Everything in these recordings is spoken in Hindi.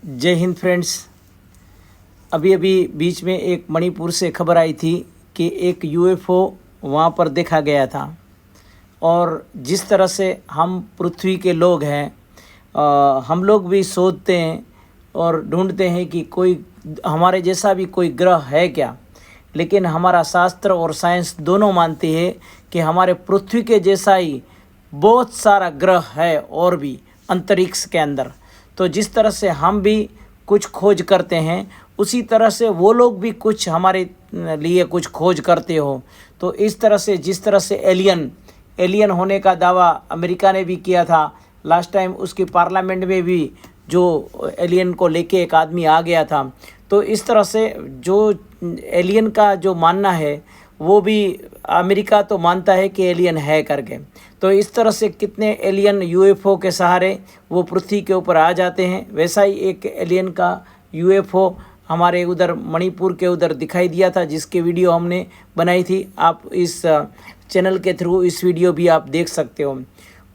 जय हिंद फ्रेंड्स। अभी अभी बीच में एक मणिपुर से खबर आई थी कि एक यूएफओ वहाँ पर देखा गया था। और जिस तरह से हम पृथ्वी के लोग हैं, हम लोग भी सोचते हैं और ढूंढते हैं कि कोई हमारे जैसा भी कोई ग्रह है क्या। लेकिन हमारा शास्त्र और साइंस दोनों मानती है कि हमारे पृथ्वी के जैसा ही बहुत सारा ग्रह है और भी अंतरिक्ष के अंदर। तो जिस तरह से हम भी कुछ खोज करते हैं, उसी तरह से वो लोग भी कुछ हमारे लिए कुछ खोज करते हो। तो इस तरह से जिस तरह से एलियन होने का दावा अमेरिका ने भी किया था लास्ट टाइम, उसकी पार्लियामेंट में भी जो एलियन को लेके एक आदमी आ गया था। तो इस तरह से जो एलियन का जो मानना है वो भी अमेरिका तो मानता है कि एलियन है करके। तो इस तरह से कितने एलियन यूएफओ के सहारे वो पृथ्वी के ऊपर आ जाते हैं। वैसा ही एक एलियन का यूएफओ हमारे उधर मणिपुर के उधर दिखाई दिया था, जिसके वीडियो हमने बनाई थी। आप इस चैनल के थ्रू इस वीडियो भी आप देख सकते हो।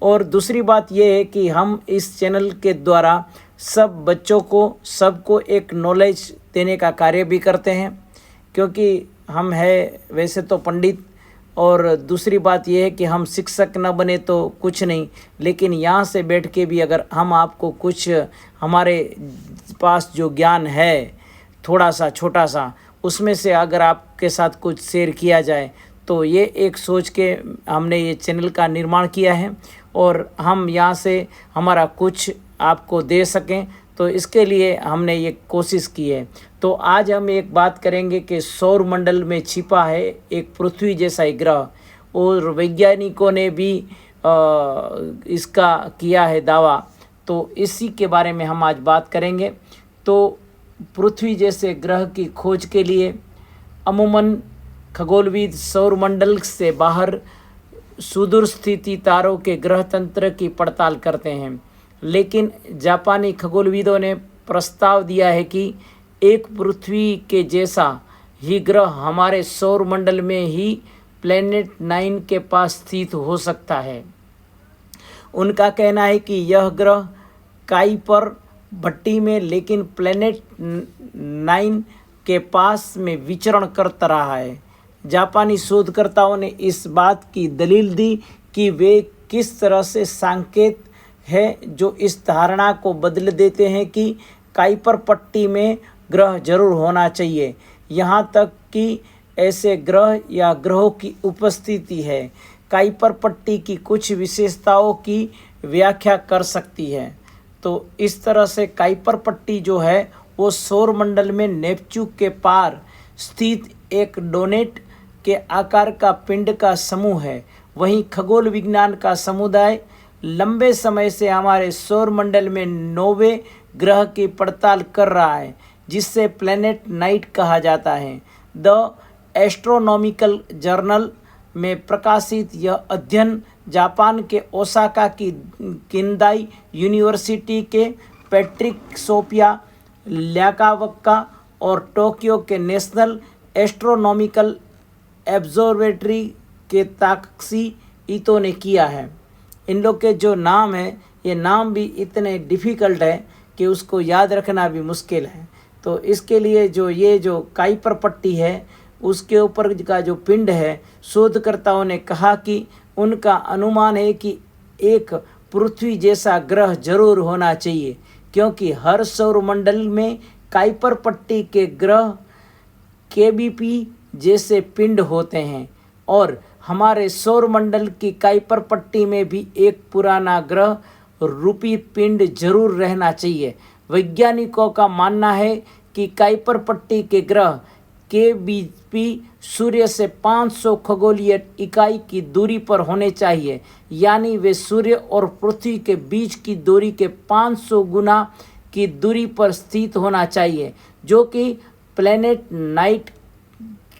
और दूसरी बात यह है कि हम इस चैनल के द्वारा सब बच्चों को सबको एक नॉलेज देने का कार्य भी करते हैं, क्योंकि हम है वैसे तो पंडित। और दूसरी बात यह है कि हम शिक्षक न बने तो कुछ नहीं, लेकिन यहाँ से बैठ के भी अगर हम आपको कुछ हमारे पास जो ज्ञान है थोड़ा सा छोटा सा, उसमें से अगर आपके साथ कुछ शेयर किया जाए, तो ये एक सोच के हमने ये चैनल का निर्माण किया है और हम यहाँ से हमारा कुछ आपको दे सकें, तो इसके लिए हमने ये कोशिश की है। तो आज हम एक बात करेंगे कि सौर मंडल में छिपा है एक पृथ्वी जैसा ही ग्रह, और वैज्ञानिकों ने भी इसका किया है दावा। तो इसी के बारे में हम आज बात करेंगे। तो पृथ्वी जैसे ग्रह की खोज के लिए अमूमन खगोलविद सौर मंडल से बाहर सुदूर स्थिति तारों के ग्रह तंत्र की पड़ताल करते हैं। लेकिन जापानी खगोलविदों ने प्रस्ताव दिया है कि एक पृथ्वी के जैसा ही ग्रह हमारे सौर मंडल में ही प्लैनेट 9 के पास स्थित हो सकता है। उनका कहना है कि यह ग्रह काइपर भट्टी में, लेकिन प्लैनेट 9 के पास में विचरण करता रहा है। जापानी शोधकर्ताओं ने इस बात की दलील दी कि वे किस तरह से संकेत है जो इस धारणा को बदल देते हैं कि काइपर पट्टी में ग्रह जरूर होना चाहिए। यहाँ तक कि ऐसे ग्रह या ग्रहों की उपस्थिति है काइपर पट्टी की कुछ विशेषताओं की व्याख्या कर सकती है। तो इस तरह से काइपर पट्टी जो है वो सौर मंडल में नेपच्यून के पार स्थित एक डोनेट के आकार का पिंड का समूह है। वहीं खगोल विज्ञान का समुदाय लंबे समय से हमारे सौर मंडल में 9वें ग्रह की पड़ताल कर रहा है, जिससे प्लैनेट नाइट कहा जाता है। द एस्ट्रोनॉमिकल जर्नल में प्रकाशित यह अध्ययन जापान के ओसाका की किंदाई यूनिवर्सिटी के पैट्रिक सोफिया ल्याकावक्का और टोक्यो के नेशनल एस्ट्रोनॉमिकल ऑब्जर्वेटरी के ताकसी इतो ने किया है। इन लोग के जो नाम है, ये नाम भी इतने डिफ़िकल्ट है कि उसको याद रखना भी मुश्किल है। तो इसके लिए जो काइपर पट्टी है उसके ऊपर का जो पिंड है, शोधकर्ताओं ने कहा कि उनका अनुमान है कि एक पृथ्वी जैसा ग्रह जरूर होना चाहिए, क्योंकि हर सौर मंडल में काइपर पट्टी के ग्रह केबीपी जैसे पिंड होते हैं, और हमारे सौर मंडल की काइपर पट्टी में भी एक पुराना ग्रह रूपी पिंड जरूर रहना चाहिए। वैज्ञानिकों का मानना है कि काइपर पट्टी के ग्रह केबीपी सूर्य से 500 खगोलीय इकाई की दूरी पर होने चाहिए, यानी वे सूर्य और पृथ्वी के बीच की दूरी के 500 गुना की दूरी पर स्थित होना चाहिए, जो कि प्लैनेट नाइट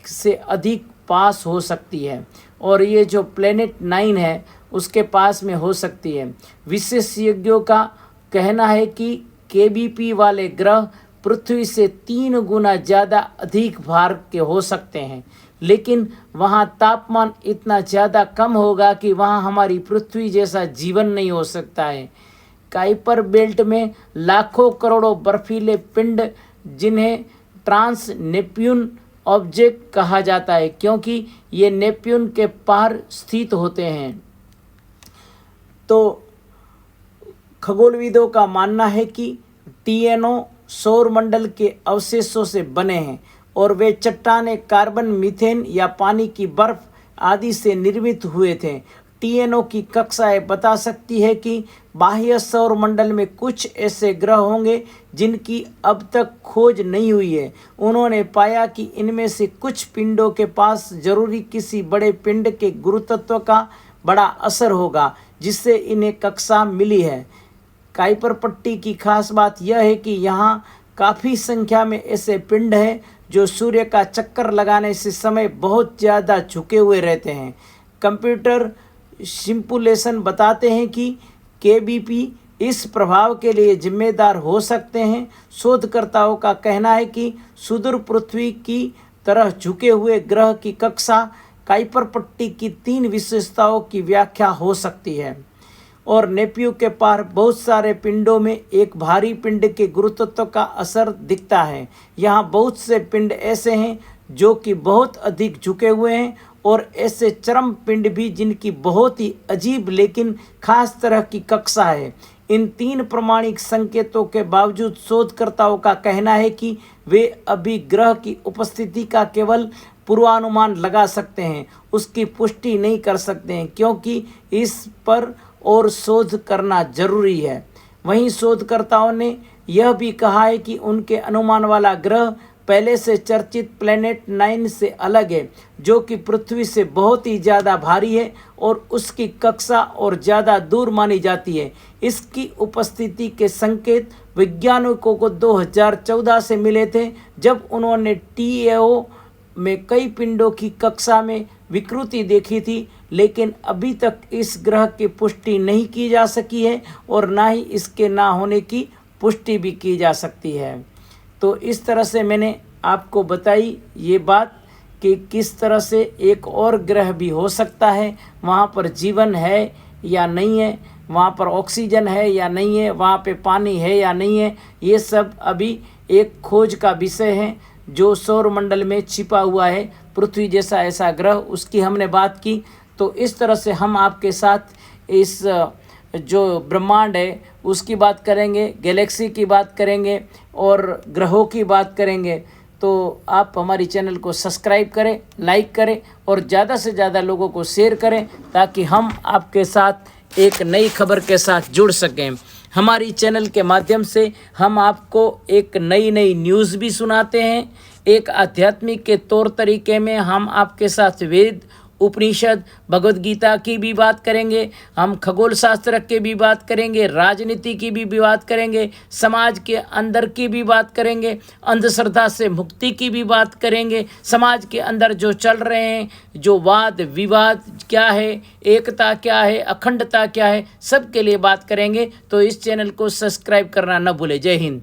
से अधिक पास हो सकती है। और ये जो प्लैनेट 9 है उसके पास में हो सकती है। विशेषज्ञों का कहना है कि केबीपी वाले ग्रह पृथ्वी से 3 गुना ज़्यादा अधिक भार के हो सकते हैं, लेकिन वहाँ तापमान इतना ज़्यादा कम होगा कि वहाँ हमारी पृथ्वी जैसा जीवन नहीं हो सकता है। काइपर बेल्ट में लाखों करोड़ों बर्फीले पिंड जिन्हें ट्रांस नेप्ट्यून ऑब्जेक्ट कहा जाता है, क्योंकि ये नेप्ट्यून के पार स्थित होते हैं। तो खगोलविदों का मानना है कि टीएनओ सौरमंडल के अवशेषों से बने हैं और वे चट्टानें कार्बन, मीथेन या पानी की बर्फ आदि से निर्मित हुए थे। टीएनओ की कक्षाएं बता सकती है कि बाह्य सौरमंडल में कुछ ऐसे ग्रह होंगे जिनकी अब तक खोज नहीं हुई है। उन्होंने पाया कि इनमें से कुछ पिंडों के पास जरूरी किसी बड़े पिंड के गुरुत्व का बड़ा असर होगा, जिससे इन्हें कक्षा मिली है। काइपर पट्टी की खास बात यह है कि यहाँ काफ़ी संख्या में ऐसे पिंड हैं जो सूर्य का चक्कर लगाने से समय बहुत ज़्यादा झुके हुए रहते हैं। कंप्यूटर सिमुलेशन बताते हैं कि केबीपी इस प्रभाव के लिए जिम्मेदार हो सकते हैं। शोधकर्ताओं का कहना है कि सुदूर पृथ्वी की तरह झुके हुए ग्रह की कक्षा काइपर पट्टी की 3 विशेषताओं की व्याख्या हो सकती है। और नेप्ट्यून के पार बहुत सारे पिंडों में एक भारी पिंड के गुरुत्व का असर दिखता है। यहाँ बहुत से पिंड ऐसे हैं जो कि बहुत अधिक झुके हुए हैं और ऐसे चरम पिंड भी जिनकी बहुत ही अजीब लेकिन खास तरह की कक्षा है। इन 3 प्रमाणिक संकेतों के बावजूद शोधकर्ताओं का कहना है कि वे अभी ग्रह की उपस्थिति का केवल पूर्वानुमान लगा सकते हैं, उसकी पुष्टि नहीं कर सकते हैं, क्योंकि इस पर और शोध करना जरूरी है। वहीं शोधकर्ताओं ने यह भी कहा है कि उनके अनुमान वाला ग्रह पहले से चर्चित प्लैनेट 9 से अलग है, जो कि पृथ्वी से बहुत ही ज़्यादा भारी है और उसकी कक्षा और ज़्यादा दूर मानी जाती है। इसकी उपस्थिति के संकेत वैज्ञानिकों को 2014 से मिले थे, जब उन्होंने टीएओ में कई पिंडों की कक्षा में विकृति देखी थी, लेकिन अभी तक इस ग्रह की पुष्टि नहीं की जा सकी है और ना ही इसके ना होने की पुष्टि भी की जा सकती है। तो इस तरह से मैंने आपको बताई ये बात कि किस तरह से एक और ग्रह भी हो सकता है, वहाँ पर जीवन है या नहीं है, वहाँ पर ऑक्सीजन है या नहीं है, वहाँ पे पानी है या नहीं है। ये सब अभी एक खोज का विषय है जो सौरमंडल में छिपा हुआ है। पृथ्वी जैसा ऐसा ग्रह, उसकी हमने बात की। तो इस तरह से हम आपके साथ इस जो ब्रह्मांड है उसकी बात करेंगे, गैलेक्सी की बात करेंगे और ग्रहों की बात करेंगे। तो आप हमारी चैनल को सब्सक्राइब करें, लाइक करें और ज़्यादा से ज़्यादा लोगों को शेयर करें, ताकि हम आपके साथ एक नई खबर के साथ जुड़ सकें। हमारी चैनल के माध्यम से हम आपको एक नई न्यूज़ भी सुनाते हैं। एक आध्यात्मिक के तौर तरीके में हम आपके साथ वेद, उपनिषद, भगवद गीता की भी बात करेंगे, हम खगोल शास्त्र की भी बात करेंगे, राजनीति की भी बात करेंगे, समाज के अंदर की भी बात करेंगे, अंधश्रद्धा से मुक्ति की भी बात करेंगे, समाज के अंदर जो चल रहे हैं, जो वाद विवाद क्या है, एकता क्या है, अखंडता क्या है, सब के लिए बात करेंगे। तो इस चैनल को सब्सक्राइब करना न भूलें। जय हिंद।